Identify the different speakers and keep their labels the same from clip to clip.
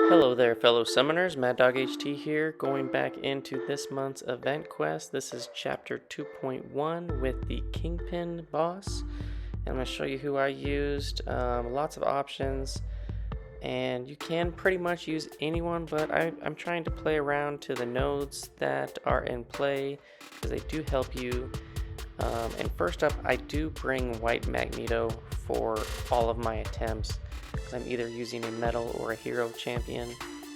Speaker 1: Hello there, fellow summoners. Mad Dog HT here, going back into this month's event quest. This is chapter 2.1 with the Kingpin boss. And I'm going to show you who I used. Lots of options, and you can pretty much use anyone, but I'm trying to play around to the nodes that are in play because they do help you. And first up, I do bring White Magneto for all of my attempts, because I'm either using a metal or a hero champion,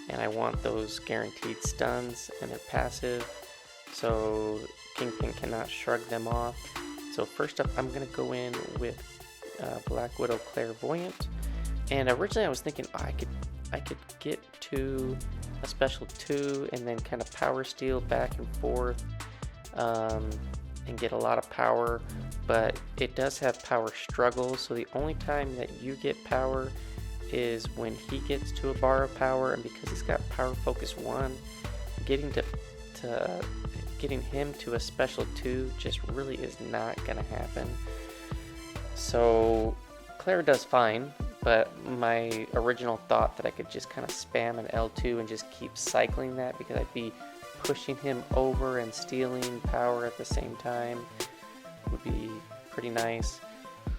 Speaker 1: and I want those guaranteed stuns, and they're passive, so Kingpin cannot shrug them off. So first up, I'm going to go in with Black Widow Clairvoyant, and originally I was thinking I could get to a special 2 and then kind of power steal back and forth and get a lot of power, but it does have power struggles, so the only time that you get power is when he gets to a bar of power, and because he's got power focus 1, getting him to a special 2 just really is not gonna happen. So Claire does fine, but my original thought that I could just kind of spam an L2 and just keep cycling that, because I'd be pushing him over and stealing power at the same time, would be pretty nice.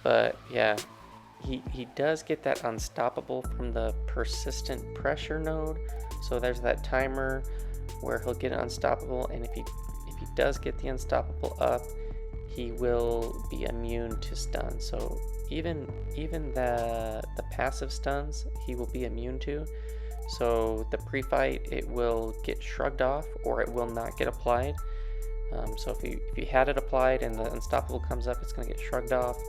Speaker 1: But yeah, he does get that unstoppable from the persistent pressure node, so there's that timer where he'll get unstoppable, and if he does get the unstoppable up, he will be immune to stun. So even the passive stuns he will be immune to. So the pre-fight, it will get shrugged off or it will not get applied. So if you had it applied and the unstoppable comes up, it's going to get shrugged off.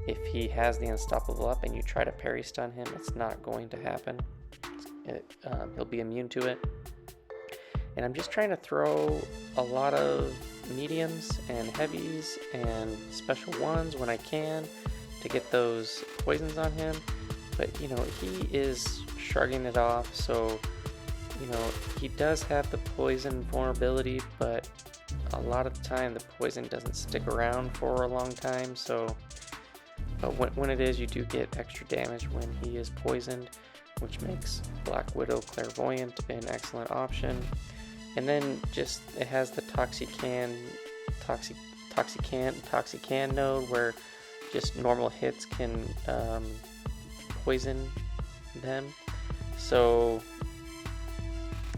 Speaker 1: If he has the unstoppable up and you try to parry stun him, it's not going to happen. He'll be immune to it. And I'm just trying to throw a lot of mediums and heavies and special ones when I can to get those poisons on him. But you know, he is shrugging it off, so you know, he does have the poison vulnerability, but a lot of the time the poison doesn't stick around for a long time. So but when it is, you do get extra damage when he is poisoned, which makes Black Widow Clairvoyant an excellent option. And then just it has the Toxican node where just normal hits can poison them. So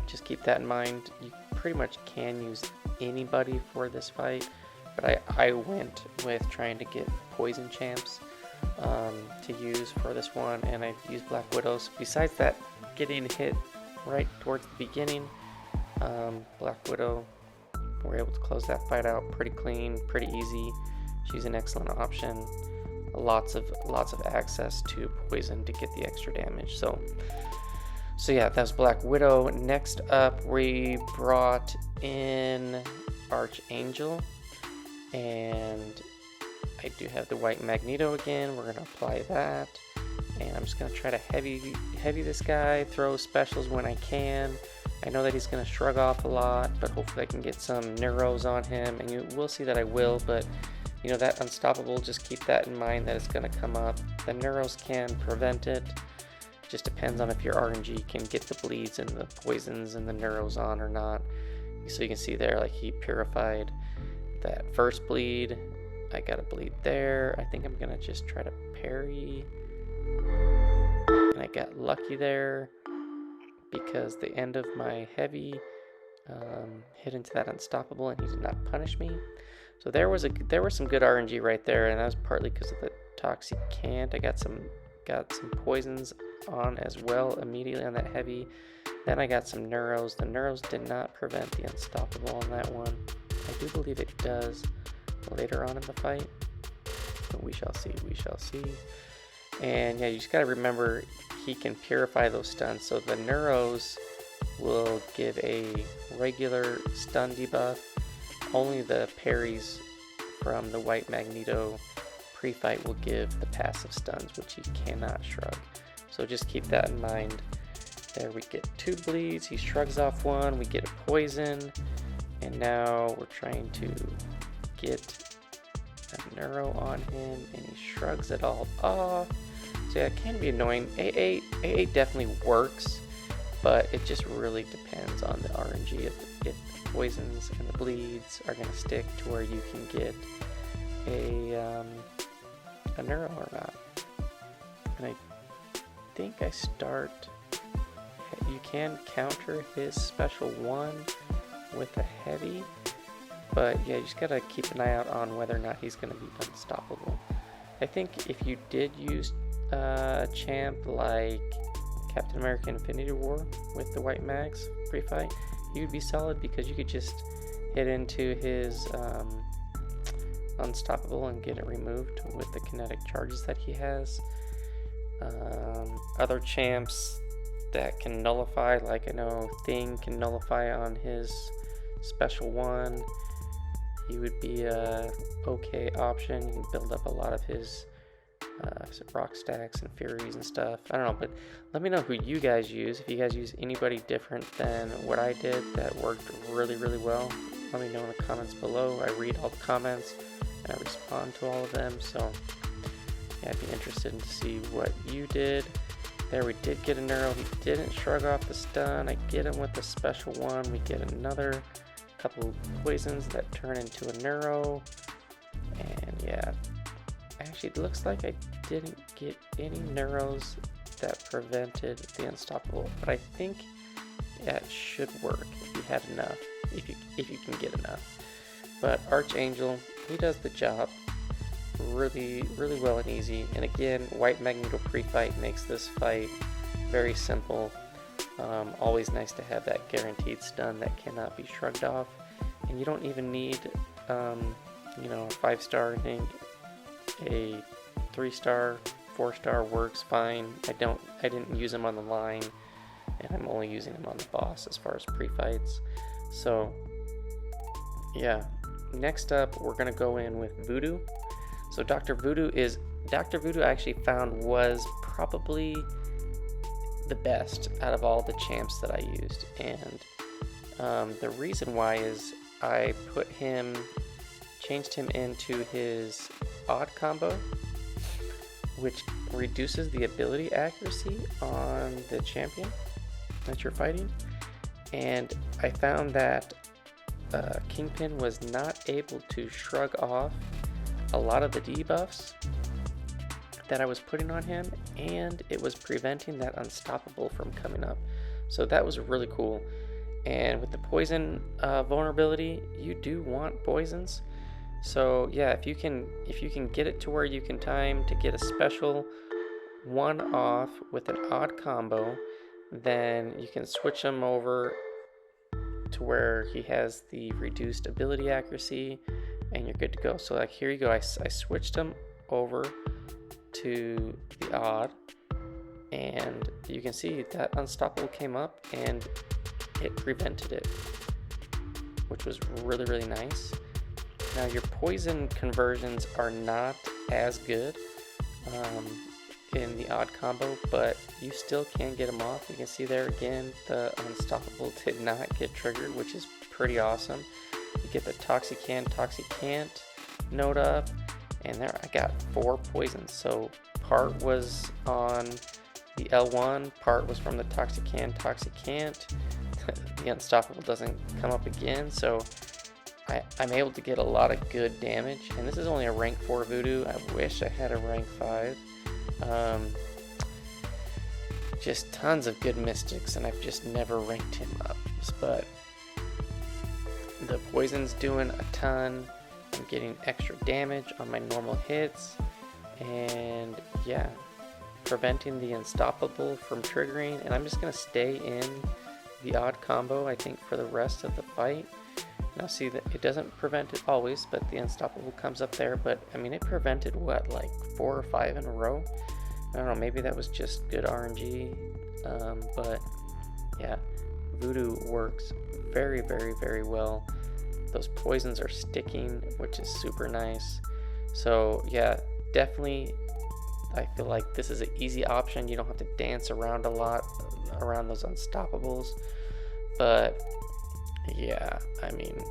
Speaker 1: just keep that in mind. You pretty much can use anybody for this fight, but I went with trying to get poison champs to use for this one, and I used Black Widows. Besides that, getting hit right towards the beginning, Black Widow, we're able to close that fight out pretty clean, pretty easy. She's an excellent option. Lots of access to poison to get the extra damage. So yeah, that was Black Widow. Next up, we brought in Archangel, and I do have the White Magneto again. We're gonna apply that, and I'm just gonna try to heavy this guy, throw specials when I can. I know that he's gonna shrug off a lot, but hopefully I can get some neuros on him, and you will see that I will. But you know, that unstoppable, just keep that in mind that it's gonna come up. The neuros can prevent it. Just depends on if your RNG can get the bleeds and the poisons and the neuros on or not. So you can see there, like, he purified that first bleed. I got a bleed there. I think I'm gonna just try to parry, and I got lucky there because the end of my heavy hit into that unstoppable, and he did not punish me. So there was some good RNG right there, and that was partly because of the Toxicant. I got some poisons on as well immediately on that heavy. Then I got some neuros. The neuros did not prevent the unstoppable on that one. I do believe it does later on in the fight, but we shall see. And yeah, you just gotta remember he can purify those stuns, so the neuros will give a regular stun debuff. Only the parries from the White Magneto pre-fight will give the passive stuns, which he cannot shrug. So just keep that in mind. There we get 2 bleeds, he shrugs off 1, we get a poison, and now we're trying to get a neuro on him, and he shrugs it all off. So yeah, it can be annoying. AA definitely works, but it just really depends on the RNG if the poisons and the bleeds are going to stick to where you can get a neuro or not. And I think you can counter his special one with a heavy, but yeah, you just gotta keep an eye out on whether or not he's gonna be unstoppable. I think if you did use a champ like Captain America Infinity War with the white mags pre-fight, he would be solid because you could just hit into his unstoppable and get it removed with the kinetic charges that he has. Other champs that can nullify, like I know Thing can nullify on his special one. He would be a okay option. You can build up a lot of his rock stacks and furies and stuff. I don't know, but let me know who you guys use. If you guys use anybody different than what I did that worked really, really well, let me know in the comments below. I read all the comments and I respond to all of them. So yeah, I'd be interested to see what you did. There, we did get a neuro. He didn't shrug off the stun. I get him with the special one. We get another couple poisons that turn into a neuro. And yeah, actually it looks like I didn't get any neuros that prevented the unstoppable, but I think that should work if you had enough, if you can get enough. But Archangel, he does the job really, really well and easy. And again, White Magneto pre-fight makes this fight very simple. Always nice to have that guaranteed stun that cannot be shrugged off. And you don't even need, 5-star. I think a 3-star, 4-star works fine. I didn't use him on the line, and I'm only using him on the boss as far as pre-fights. So yeah, next up we're gonna go in with Voodoo. So Dr. Voodoo I actually found was probably the best out of all the champs that I used, and the reason why is I changed him into his odd combo, which reduces the ability accuracy on the champion that you're fighting, and I found that Kingpin was not able to shrug off a lot of the debuffs that I was putting on him, and it was preventing that unstoppable from coming up. So that was really cool. And with the poison vulnerability, you do want poisons. So yeah, if you can get it to where you can time to get a special one off with an odd combo, then you can switch him over to where he has the reduced ability accuracy, and you're good to go. So like here you go, I switched him over to the odd, and you can see that unstoppable came up and it prevented it, which was really, really nice. Now your poison conversions are not as good in the odd combo, but you still can get them off. You can see there again, the unstoppable did not get triggered, which is pretty awesome. You get the Toxicant note up, and there I got 4 poisons. So part was on the L1, part was from the Toxicant. The unstoppable doesn't come up again, so I'm able to get a lot of good damage. And this is only a rank 4 Voodoo. I wish I had a rank 5. Just tons of good mystics, and I've just never ranked him up. But the poison's doing a ton. I'm getting extra damage on my normal hits, and yeah, preventing the unstoppable from triggering. And I'm just gonna stay in the odd combo, I think, for the rest of the fight. Now see that it doesn't prevent it always, but the unstoppable comes up there. But I mean, it prevented what, like 4 or 5 in a row? I don't know, maybe that was just good RNG, but yeah, Voodoo works very, very, very well. Those poisons are sticking, which is super nice. So yeah, definitely I feel like this is an easy option. You don't have to dance around a lot around those unstoppables. But yeah, I mean,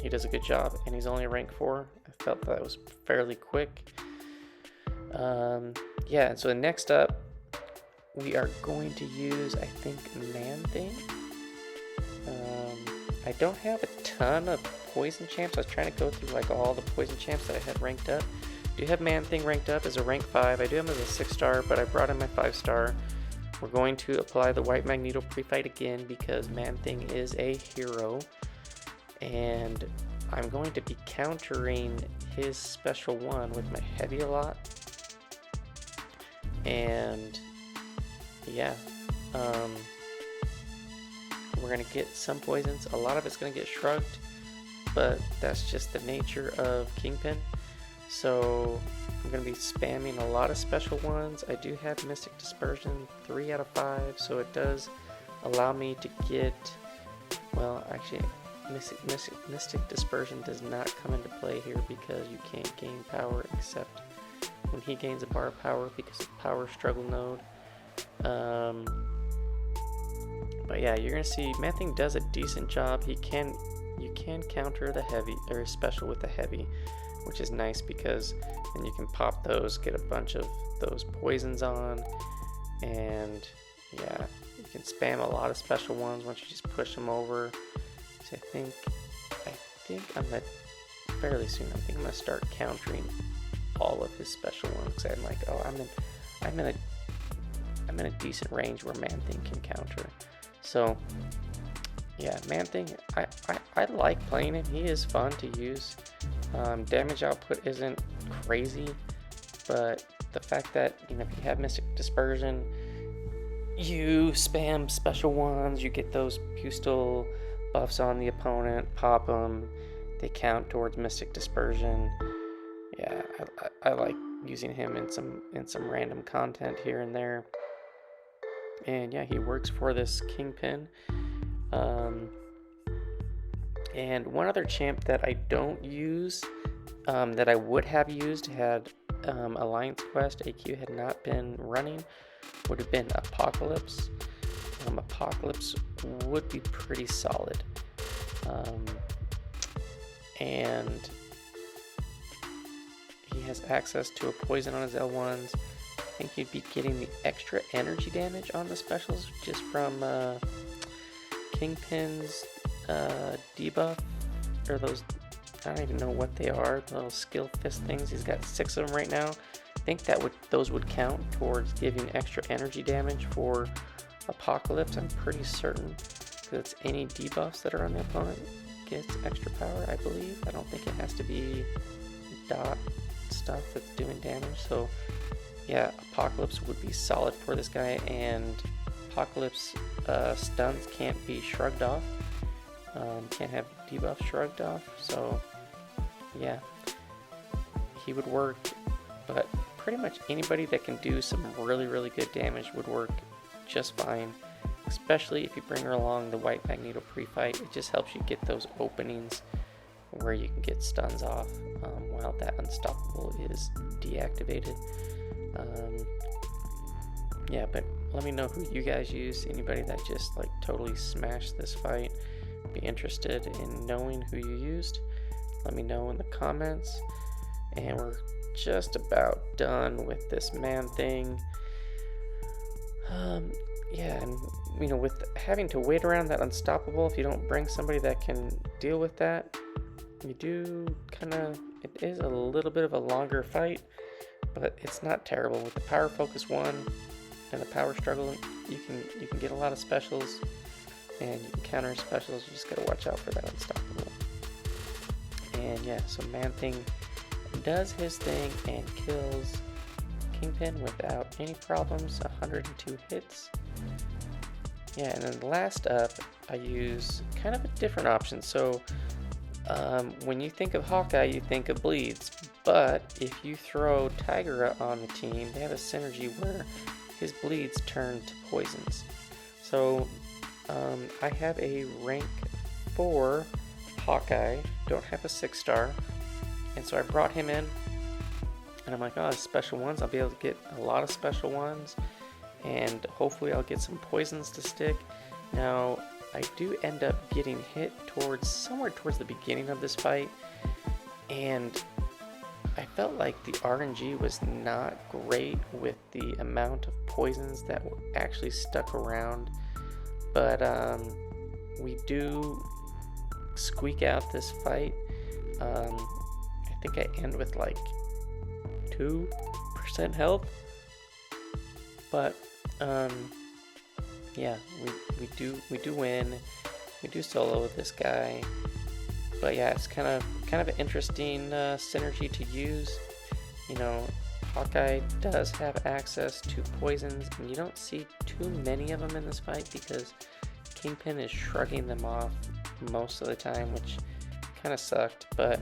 Speaker 1: he does a good job, and he's only rank 4. I felt that was fairly quick. Yeah, and so next up, we are going to use, I think, Man-Thing. I don't have a ton of poison champs. I was trying to go through like all the poison champs that I had ranked up. I do have Man-Thing ranked up as a rank 5. I do have him as a 6-star, but I brought in my 5-star. We're going to apply the White Magneto pre-fight again because Man-Thing is a hero. And I'm going to be countering his special one with my heavy a lot. And yeah, we're going to get some poisons. A lot of it's going to get shrugged, but that's just the nature of Kingpin. So I'm going to be spamming a lot of special ones. I do have Mystic Dispersion 3 out of 5, so it does allow me to get, well, actually, Mystic Dispersion does not come into play here because you can't gain power except when he gains a bar of power because of power struggle node. But yeah, you're gonna see Man-Thing does a decent job. You can counter the heavy or special with the heavy, which is nice because then you can pop those, get a bunch of those poisons on, and yeah, you can spam a lot of special ones once you just push them over. So I think I'm gonna fairly soon. I think I'm gonna start countering all of his special ones. Cause I'm like, oh, I'm in a decent range where Man-Thing can counter. So yeah, Man-Thing, I like playing him. He is fun to use. Damage output isn't crazy, but the fact that, you know, if you have Mystic Dispersion, you spam special ones, you get those Pustel buffs on the opponent, pop them, they count towards Mystic Dispersion. Yeah, I like using him in some random content here and there. And yeah, he works for this Kingpin. And one other champ that I don't use, that I would have used had Alliance Quest AQ had not been running, would have been Apocalypse. Apocalypse would be pretty solid. And he has access to a poison on his L1s. I think you'd be getting the extra energy damage on the specials just from Kingpin's debuff, or those, I don't even know what they are, the little skill fist things. He's got 6 of them right now. I think those would count towards giving extra energy damage for Apocalypse. I'm pretty certain, because it's any debuffs that are on the opponent gets extra power, I believe. I don't think it has to be dot stuff that's doing damage. So yeah, Apocalypse would be solid for this guy, and Apocalypse stuns can't be shrugged off. Can't have debuff shrugged off, so yeah, he would work. But pretty much anybody that can do some really, really good damage would work just fine, especially if you bring her along the White Magneto pre-fight. It just helps you get those openings where you can get stuns off while that Unstoppable is deactivated. Yeah, but let me know who you guys use. Anybody that just like totally smashed this fight, be interested in knowing who you used. Let me know in the comments. And we're just about done with this Man-Thing. Yeah, and you know, with having to wait around that Unstoppable, if you don't bring somebody that can deal with that, you do it is a little bit of a longer fight, but it's not terrible. With the Power Focus 1 and the Power Struggle, you can get a lot of specials, and you can counter specials. You just gotta watch out for that Unstoppable. And yeah, so Man-Thing does his thing and kills Kingpin without any problems. 102 hits. Yeah, and then last up, I use kind of a different option. So when you think of Hawkeye, you think of bleeds, but if you throw Tigera on the team, they have a synergy where his bleeds turn to poisons. So I have a rank 4 Hawkeye, don't have a 6-star, and so I brought him in, and I'm like, oh, special ones, I'll be able to get a lot of special ones, and hopefully I'll get some poisons to stick. Now, I do end up getting hit somewhere towards the beginning of this fight, and I felt like the RNG was not great with the amount of poisons that actually stuck around, but we do squeak out this fight. I think I end with like 2% health, but yeah, we do win. We do solo with this guy, but yeah, it's kind of an interesting synergy to use. You know, Hawkeye does have access to poisons, and you don't see too many of them in this fight because Kingpin is shrugging them off most of the time, which kind of sucked, but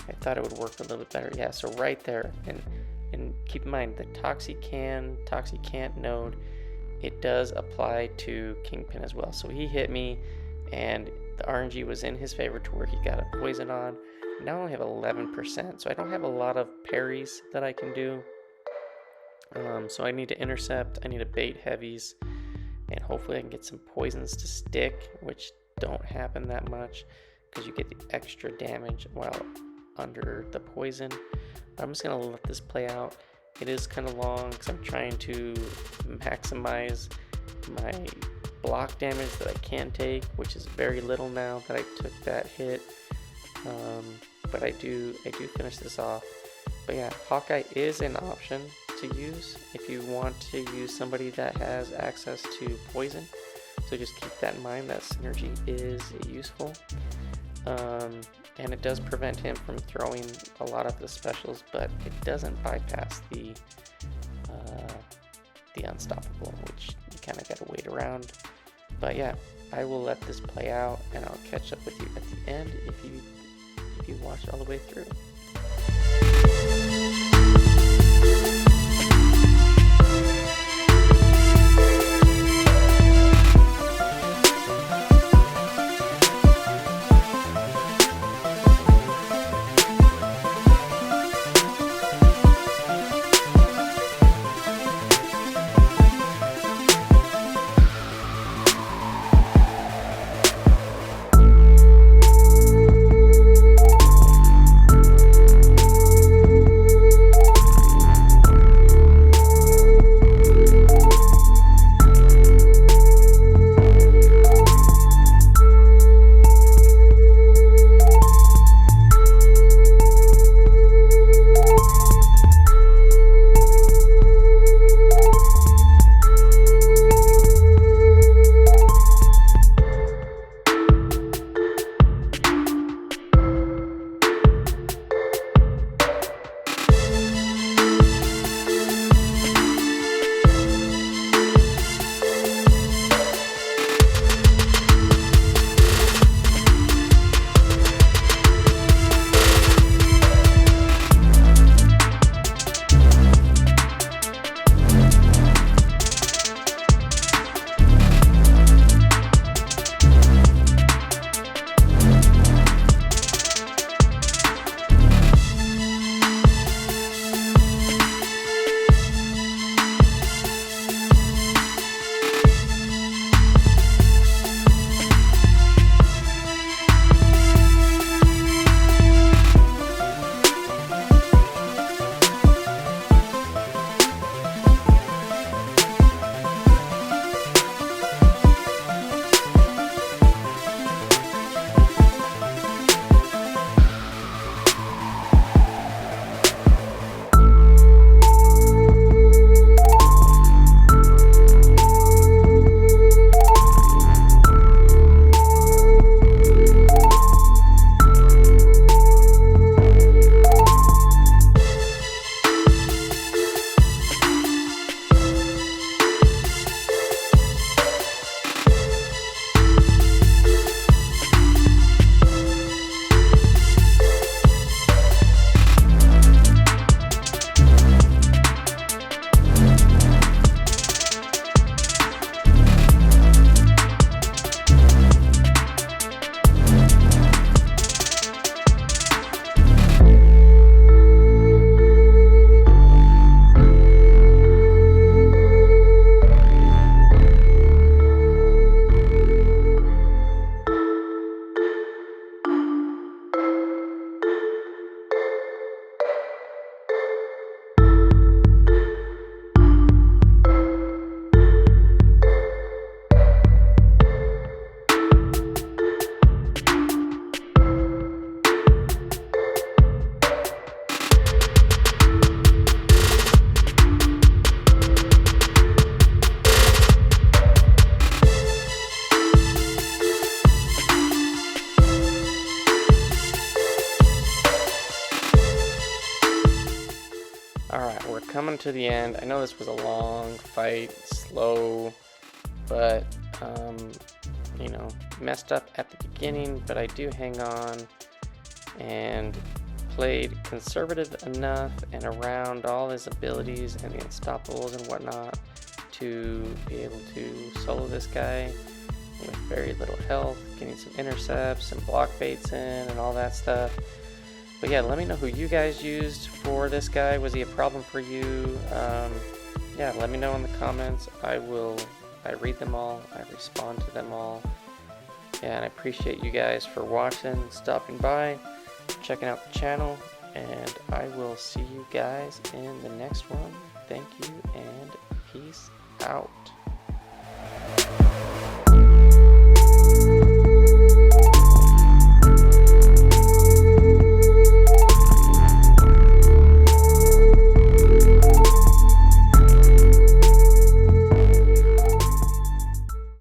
Speaker 1: I thought it would work a little bit better. Yeah, so right there, and keep in mind the Toxicant node, it does apply to Kingpin as well. So he hit me, and the RNG was in his favor to where he got a poison on. Now I only have 11%, so I don't have a lot of parries that I can do. So I need to intercept, I need to bait heavies, and hopefully I can get some poisons to stick, which don't happen that much because you get the extra damage while under the poison. But I'm just going to let this play out. It is kind of long because I'm trying to maximize my block damage that I can take, which is very little now that I took that hit. But I do finish this off. But yeah, Hawkeye is an option to use if you want to use somebody that has access to poison. So just keep that in mind, that synergy is useful. And it does prevent him from throwing a lot of the specials, but it doesn't bypass the unstoppable, which you kind of got to wait around. But yeah, I will let this play out, and I'll catch up with you at the end if you watched all the way through. coming to the end. I know this was a long fight, slow, but you know, messed up at the beginning, but I do hang on and played conservative enough and around all his abilities and the unstoppables and whatnot to be able to solo this guy with very little health, getting some intercepts and block baits in and all that stuff. But yeah, let me know who you guys used for this guy. Was he a problem for you? Yeah, let me know in the comments. I read them all, I respond to them all. And I appreciate you guys for watching, stopping by, checking out the channel, and I will see you guys in the next one. Thank you and peace out.